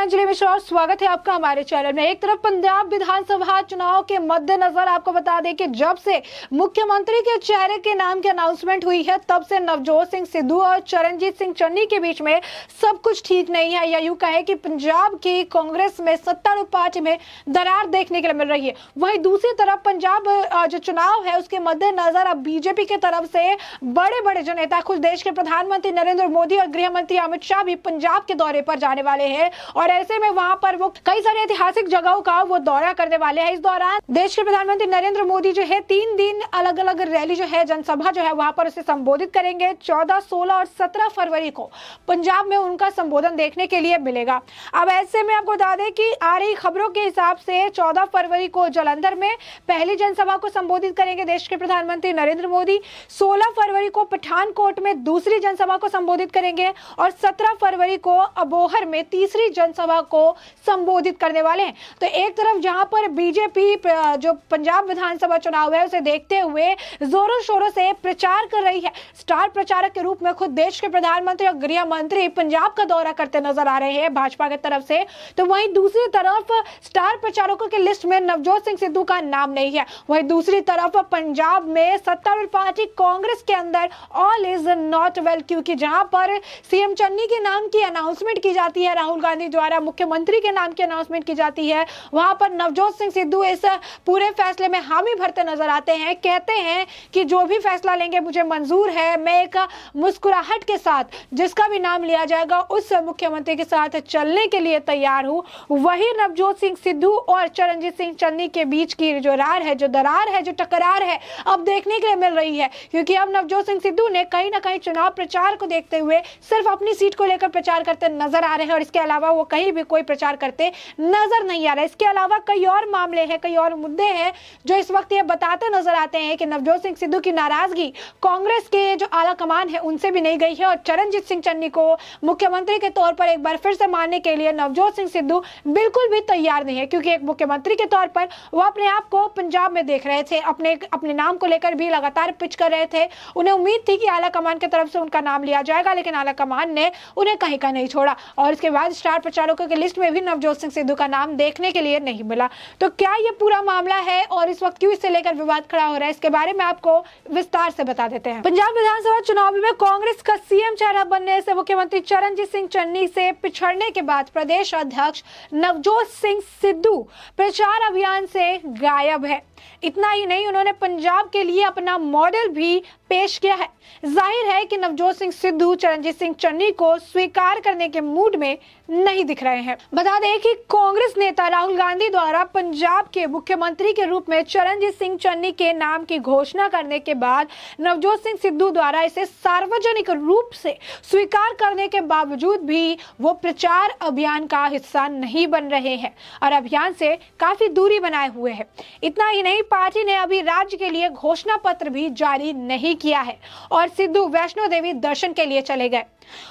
अंजलि मिश्रा और स्वागत है आपका हमारे चैनल में। एक तरफ पंजाब विधानसभा चुनाव के मद्देनजर आपको बता दें कि जब से मुख्यमंत्री के चेहरे के नाम की अनाउंसमेंट हुई है तब से नवजोत सिंह सिद्धू और चरणजीत सिंह चन्नी के बीच में सब कुछ ठीक नहीं है, या यूं कहे कि पंजाब की कांग्रेस में सत्तारूढ़ पार्टी में दरार देखने के लिए मिल रही है। वहीं दूसरी तरफ पंजाब जो चुनाव है उसके मद्देनजर अब बीजेपी की तरफ से बड़े बड़े जो नेता, खुद देश के प्रधानमंत्री नरेंद्र मोदी और गृह मंत्री अमित शाह भी पंजाब के दौरे पर जाने वाले हैं और ऐसे में वहां पर वो कई सारे ऐतिहासिक जगहों का वो दौरा करने वाले हैं। इस दौरान देश के प्रधानमंत्री नरेंद्र मोदी जो है 3 दिन अलग अलग रैली जो है, जनसभा जो है वहां पर उसे संबोधित करेंगे। 14, 16 और 17 फरवरी को पंजाब में उनका संबोधन देखने के लिए मिलेगा। अब ऐसे में आपको बता दें कि आ रही खबरों के हिसाब से 14 फरवरी को जालंधर में पहली जनसभा को संबोधित करेंगे देश के प्रधानमंत्री नरेंद्र मोदी। 16 फरवरी को पठानकोट में दूसरी जनसभा को संबोधित करेंगे और 17 फरवरी को अबोहर में तीसरी जनसभा को संबोधित करने वाले हैं। तो एक तरफ जहां पर बीजेपी जो पंजाब विधानसभा चुनाव है उसे देखते हुए जोरों शोरों से प्रचार कर रही है, स्टार प्रचारक के रूप में खुद देश के प्रधानमंत्री और गृह मंत्री पंजाब का दौरा करते नजर आ रहे हैं भाजपा की तरफ से। तो वहीं दूसरी तरफ स्टार प्रचारकों की लिस्ट में नवजोत सिंह सिद्धू का नाम नहीं है। वहीं दूसरी तरफ पंजाब में सत्तारूढ़ पार्टी कांग्रेस के अंदर ऑल इज नॉट वेल, क्योंकि जहां पर सीएम चन्नी के नाम की अनाउंसमेंट की जाती है, राहुल गांधी द्वारा मुख्यमंत्री के नाम की अनाउंसमेंट की जाती है, वहां पर नवजोत सिंह सिद्धू इस पूरे फैसले में हामी भरते नजर आते हैं। कहते हैं कि जो भी फैसला लेंगे मुझे मंजूर है, मैं एक मुस्कुराहट के साथ जिसका भी नाम लिया जाएगा उस मुख्यमंत्री के साथ चलने के लिए तैयार हूं। वही नवजोत सिंह सिद्धू और चरणजीत सिंह चन्नी के बीच की जो रार है, जो दरार है, जो टकरार है अब देखने के लिए मिल रही है, क्योंकि अब नवजोत सिंह सिद्धू ने कहीं ना कहीं चुनाव प्रचार को देखते हुए सिर्फ अपनी सीट को लेकर प्रचार करते नजर आ रहे हैं और इसके अलावा वो कहीं भी कोई प्रचार करते नजर नहीं आ रहा है। इसके अलावा कई और मामले हैं, कई और मुद्दे हैं जो इस वक्त ये बताते नजर आते हैं कि नवजोत सिंह सिद्धू की नाराजगी कांग्रेस के जो आला कमान है उनसे भी नहीं गई है और चरणजीत सिंह चन्नी को मुख्यमंत्री के तौर पर एक बार फिर से मानने के लिए नवजोत सिंह सिद्धू बिल्कुल भी तैयार नहीं है, क्योंकि एक मुख्यमंत्री के तौर पर वो अपने आप को पंजाब में देख रहे थे, अपने नाम को लेकर भी लगातार पिच कर रहे थे। उन्हें उम्मीद थी कि आला कमान की तरफ से उनका नाम लिया जाएगा, लेकिन आला कमान ने उन्हें कहीं का नहीं छोड़ा और इसके बाद स्टार प्रचारकों की लिस्ट में भी नवजोत सिंह सिद्धू का नाम देखने के लिए नहीं मिला। तो क्या ये पूरा मामला है और इस वक्त क्यों इससे लेकर विवाद खड़ा हो रहा है, इसके बारे में आपको विस्तार से बता देते हैं। पंजाब विधानसभा चुनाव में कांग्रेस का सीएम चेहरा बनने से मुख्यमंत्री चरणजीत सिंह चन्नी से पिछड़ने के बाद प्रदेश अध्यक्ष नवजोत सिंह सिद्धू प्रचार अभियान से गायब है। इतना ही नहीं, उन्होंने पंजाब के लिए अपना मॉडल भी पेश किया है। जाहिर है कि नवजोत सिंह सिद्धू चरणजीत सिंह चन्नी को स्वीकार करने के मूड में नहीं दिख रहे हैं। बता दें कि कांग्रेस नेता राहुल गांधी द्वारा पंजाब के मुख्यमंत्री के रूप में चरणजीत सिंह चन्नी के नाम की घोषणा करने के बाद नवजोत सिंह सिद्धू द्वारा इसे सार्वजनिक रूप से स्वीकार करने के बावजूद भी वो प्रचार अभियान का हिस्सा नहीं बन रहे हैं और अभियान से काफी दूरी बनाए हुए हैं। इतना ही नहीं, पार्टी ने अभी राज्य के लिए घोषणा पत्र भी जारी नहीं किया है और सिद्धू वैष्णो देवी दर्शन के लिए चले गए।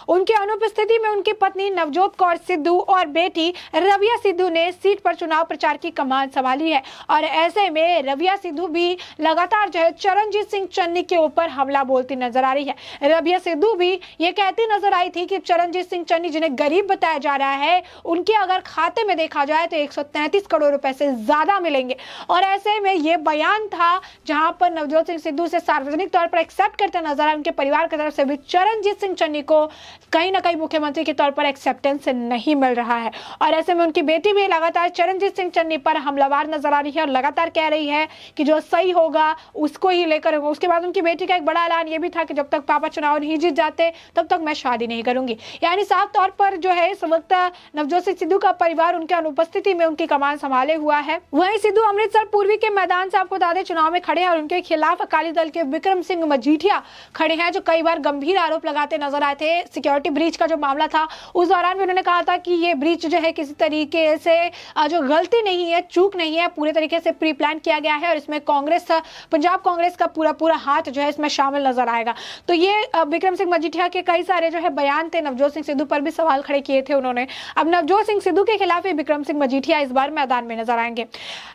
उनकी अनुपस्थिति में उनकी पत्नी नवजोत कौर सिद्धू और बेटी रविया सिद्धू ने सीट पर चुनाव प्रचार की कमान संभाली है और ऐसे में रविया सिद्धू भी लगातार जो है चरणजीत सिंह चन्नी के ऊपर हमला बोलती नजर आ रही है। रविया सिद्धू भी ये कहती नजर आई थी कि चरणजीत सिंह चन्नी जिन्हें गरीब बताया जा रहा है, उनके अगर खाते में देखा जाए तो 133 करोड़ रुपए से ज्यादा मिलेंगे और ऐसे में ये बयान था जहां पर नवजोत सिंह सिद्धू से सार्वजनिक तौर पर एक्सेप्ट करते नजर आए। उनके परिवार की तरफ से भी चरणजीत सिंह चन्नी को कहीं ना कहीं मुख्यमंत्री के तौर पर एक्सेप्टेंस नहीं मिल रहा है और ऐसे में उनकी बेटी भी लगातार चरणजीत सिंह चन्नी पर हमलावर नजर आ रही है और लगातार कह रही है कि जो सही होगा उसको ही लेकर होगा। उसके बाद उनकी बेटी का एक बड़ा ऐलान ये भी था कि जब तक पापा चुनाव नहीं जीत जाते तब तक मैं शादी नहीं करूंगी। यानी साफ तौर पर जो है इस वक्त नवजोत सिंह सिद्धू का परिवार उनके अनुपस्थिति में उनकी कमान संभाले हुआ है। वहीं सिद्धू अमृतसर पूर्वी के मैदान से आपको बता दें चुनाव में खड़े हैं और उनके खिलाफ अकाली दल के विक्रम सिंह मजीठिया खड़े हैं, जो कई बार गंभीर आरोप लगाते नजर आए थे। सिक्योरिटी ब्रीच का जो मामला था उस दौरान भी उन्होंने कहा था कि ये ब्रीच जो है किसी तरीके से जो गलती नहीं है, चूक नहीं है, पूरे तरीके से प्री प्लान किया गया है और इसमें कांग्रेस, पंजाब कांग्रेस का पूरा हाथ जो है इसमें शामिल नजर आएगा। तो ये विक्रम सिंह मजीठिया के कई सारे जो है बयान थे, नवजोत सिंह सिद्धू पर भी सवाल खड़े किए थे उन्होंने। अब नवजोत सिंह सिद्धू के खिलाफ ही विक्रम सिंह मजीठिया इस बार मैदान में नजर आएंगे।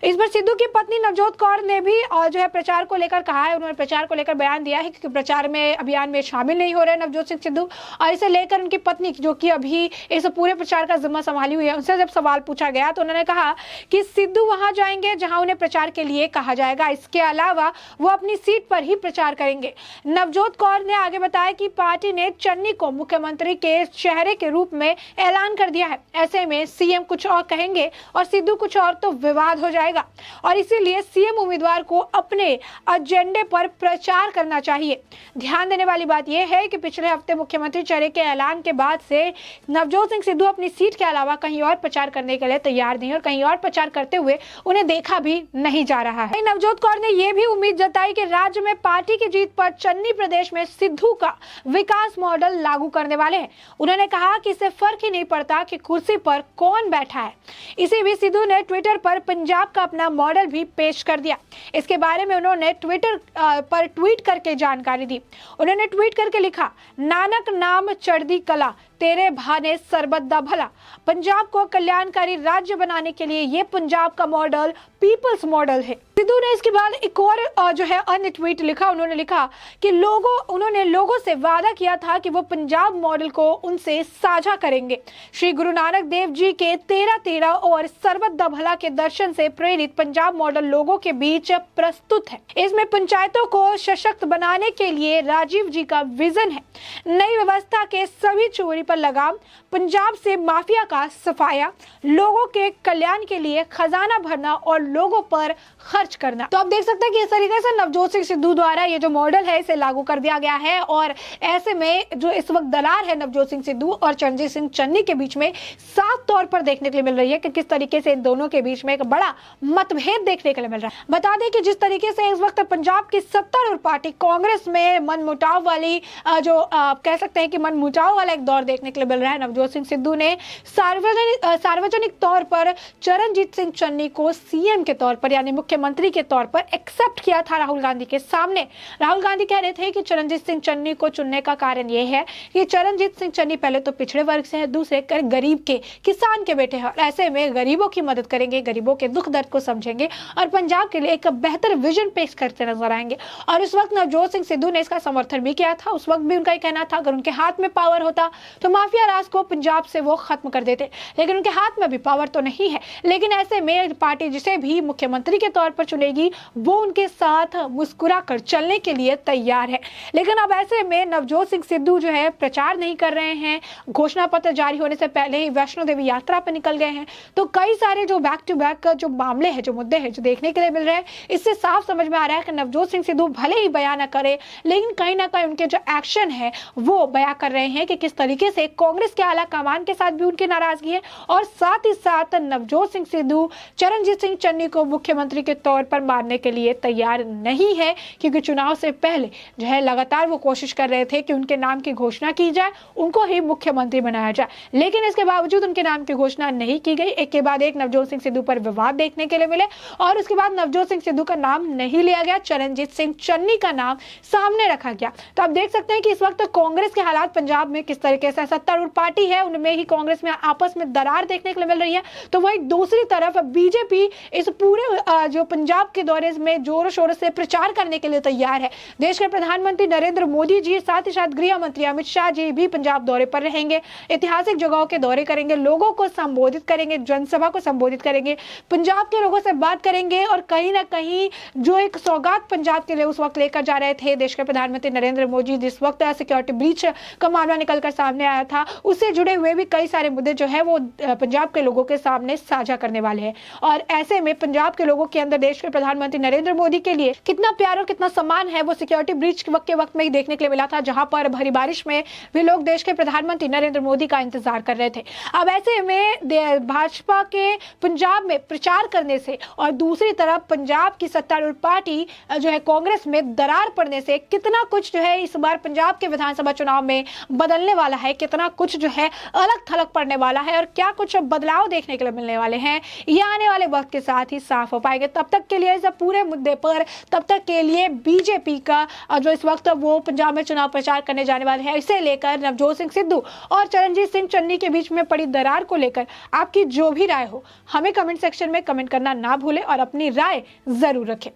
इस बार सिद्धू की पत्नी नवजोत कौर ने भी जो है प्रचार को लेकर कहा है, उन्होंने प्रचार को लेकर बयान दिया है कि प्रचार में अभियान में शामिल नहीं हो रहे नवजोत सिंह सिद्धू और इसे लेकर उनकी पत्नी जो कि अभी इस पूरे प्रचार का जिम्मा संभाली हुई है, उनसे जब सवाल पूछा गया तो उन्होंने कहा कि सिद्धू वहां जाएंगे जहां उन्हें प्रचार के लिए कहा जाएगा, इसके अलावा वो अपनी सीट पर ही प्रचार करेंगे। नवजोत कौर ने आगे बताया कि पार्टी ने चन्नी को मुख्यमंत्री के चेहरे के रूप में ऐलान कर दिया है। ऐसे में सीएम कुछ और कहेंगे और सिद्धू कुछ और तो विवाद हो जाएगा और इसीलिए सीएम उम्मीदवार को अपने एजेंडे पर प्रचार करना चाहिए। ध्यान देने वाली बात यह है कि पिछले हफ्ते मुख्यमंत्री चेहरे के ऐलान के बाद से नवजोत सिंह सिद्धू अपनी सीट के अलावा कहीं और प्रचार करने के लिए तैयार नहीं और कहीं और प्रचार करते हुए उन्हें देखा भी नहीं जा रहा है। नवजोत कौर ने यह भी उम्मीद जताई कि राज्य में पार्टी की जीत पर चन्नी प्रदेश में सिद्धू का विकास मॉडल लागू करने वाले हैं। उन्होंने कहा कि इससे फर्क ही नहीं पड़ता कि कुर्सी पर कौन बैठा है। इसी बीच सिद्धू ने ट्विटर पर पंजाब का अपना मॉडल भी पेश कर दिया। इसके बारे में उन्होंने ट्विटर पर ट्वीट करके जानकारी दी। उन्होंने ट्वीट करके लिखा, नानक नाम चढ़दी कला तेरे भाने सरबत दा भला। पंजाब को कल्याणकारी राज्य बनाने के लिए ये पंजाब का मॉडल पीपल्स मॉडल है। सिद्धू ने इसके बाद एक और जो है अन्य ट्वीट लिखा। उन्होंने लिखा कि उन्होंने लोगों से वादा किया था कि वो पंजाब मॉडल को उनसे साझा करेंगे। श्री गुरु नानक देव जी के 13-13 और सरबत दा भला के दर्शन से प्रेरित पंजाब मॉडल लोगों के बीच प्रस्तुत है। इसमें पंचायतों को सशक्त बनाने के लिए राजीव जी का विजन है। नई व्यवस्था के सभी चोरी पर लगाम, पंजाब से माफिया का सफाया, लोगों के कल्याण के लिए खजाना भरना और लोगों पर खर्च करना। तो आप देख सकते हैं कि इस तरीके से नवजोत सिंह सिद्धू द्वारा ये जो मॉडल है इसे लागू कर दिया गया है और ऐसे में जो इस वक्त दरार है नवजोत सिंह सिद्धू और चरणजीत सिंह चन्नी के बीच में साफ तौर पर देखने के लिए मिल रही है कि किस तरीके से इन दोनों के बीच में एक बड़ा मतभेद देखने के लिए मिल रहा है। बता दें कि जिस तरीके से इस वक्त पंजाब की सत्तारूढ़ पार्टी कांग्रेस में मनमुटाव वाली जो कह सकते हैं कि मनमुटाव वाला एक दौर देखने के लिए मिल रहा है। नवजोत सिंह सिद्धू ने सार्वजनिक तौर पर चरणजीत सिंह चन्नी को सीएम के तौर पर यानी मुख्यमंत्री के तौर पर एक्सेप्ट किया था राहुल गांधी के सामने। राहुल गांधी कह रहे थे कि चरणजीत सिंह चन्नी को चुनने का कारण यह है कि चरणजीत सिंह चन्नी पहले तो पिछड़े वर्ग से है, दूसरे गरीब के किसान के बेटे हैं और ऐसे में गरीबों की मदद करेंगे, गरीबों के दुख दर्द को समझेंगे और पंजाब के लिए एक बेहतर विजन पेश करते नजर आएंगे। और उस वक्त नवजोत सिंह सिद्धू ने इसका समर्थन भी किया था। उस वक्त भी उनका कहना था अगर उनके हाथ में पावर होता तो माफिया राज को पंजाब से वो खत्म कर देते, लेकिन उनके हाथ में भी पावर तो नहीं है। लेकिन ऐसे में पार्टी जिसे भी मुख्यमंत्री के तौर पर चुनेगी वो उनके साथ मुस्कुरा कर चलने के लिए तैयार है। लेकिन अब ऐसे में नवजोत सिंह सिद्धू जो है प्रचार नहीं कर रहे हैं, घोषणा पत्र जारी होने से पहले ही वैष्णो देवी यात्रा पर निकल गए हैं। तो कई सारे जो बैक टू बैक जो मामले हैं, जो मुद्दे हैं जो देखने के लिए मिल रहे हैं, इससे साफ समझ में आ रहा है कि नवजोत सिंह सिद्धू भले ही बयान न करे लेकिन कहीं ना कहीं उनके जो एक्शन है वो बयां कर रहे हैं कि किस तरीके से कांग्रेस के आला कमान के साथ भी उनकी नाराजगी है और साथ ही साथ नवजोत सिंह सिद्धू चरणजीत सिंह चन्नी को मुख्यमंत्री के तौर पर मानने के लिए तैयार नहीं है, क्योंकि चुनाव से पहले जो है लगातार वो कोशिश कर रहे थे कि उनके नाम की घोषणा की जाए, उनको ही मुख्यमंत्री बनाया जाए, लेकिन इसके बावजूद उनके नाम की घोषणा नहीं की गई। एक के बाद एक नवजोत सिंह सिद्धू पर विवाद देखने के लिए मिले और उसके बाद नवजोत सिंह सिद्धू का नाम नहीं लिया गया, चरणजीत सिंह चन्नी का नाम सामने रखा गया। तो आप देख सकते हैं कि इस वक्त कांग्रेस के हालात पंजाब में किस तरीके से, सत्तारूढ़ पार्टी है उनमें ही कांग्रेस में आपस में दरार देखने के लिए मिल रही है, तो वही दूसरी तरफ बीजेपी इस पूरे जो पंजाब के दौरे में जोरों शोरों से प्रचार करने के लिए तैयार है। देश के प्रधानमंत्री नरेंद्र मोदी जी साथ ही साथ गृह मंत्री अमित शाह जी भी पंजाब दौरे पर रहेंगे, ऐतिहासिक जगहों के दौरे करेंगे, लोगों को संबोधित करेंगे, जनसभा को संबोधित करेंगे, पंजाब के लोगों से बात करेंगे और कहीं ना कहीं जो एक सौगात पंजाब के लिए उस वक्त लेकर जा रहे थे देश के प्रधानमंत्री नरेंद्र मोदी, जिस वक्त सिक्योरिटी ब्रीच का मामला निकलकर सामने आया था, उससे जुड़े हुए भी कई सारे मुद्दे जो है वो पंजाब के लोगों के सामने साझा करने वाले हैं। और ऐसे में पंजाब के लोगों के अंदर देश के प्रधानमंत्री नरेंद्र मोदी के लिए कितना प्यार और कितना सम्मान है वो सिक्योरिटी ब्रीच के वक्त में ही देखने के लिए मिला था, जहां पर भरी बारिश में भी लोग देश के प्रधानमंत्री नरेंद्र मोदी का इंतजार कर रहे थे। अब ऐसे में भाजपा के पंजाब में प्रचार करने से और दूसरी तरफ पंजाब की सत्तारूढ़ पार्टी जो है कांग्रेस में दरार पड़ने से कितना कुछ जो है इस बार पंजाब के विधानसभा चुनाव में बदलने वाला है, कितना कुछ जो है अलग थलग पड़ने वाला है और क्या कुछ बदलाव देखने के लिए मिलने वाले हैं, ये आने वाले वक्त के साथ ही साफ हो पाएंगे। तब तक के लिए इस पूरे मुद्दे पर तब तक के लिए बीजेपी का जो इस वक्त वो पंजाब में चुनाव प्रचार करने जाने वाले हैं, इसे लेकर नवजोत सिंह सिद्धू और चरणजीत सिंह चन्नी के बीच में पड़ी दरार को लेकर आपकी जो भी राय हो हमें कमेंट सेक्शन में कमेंट करना ना भूलें और अपनी राय जरूर रखें।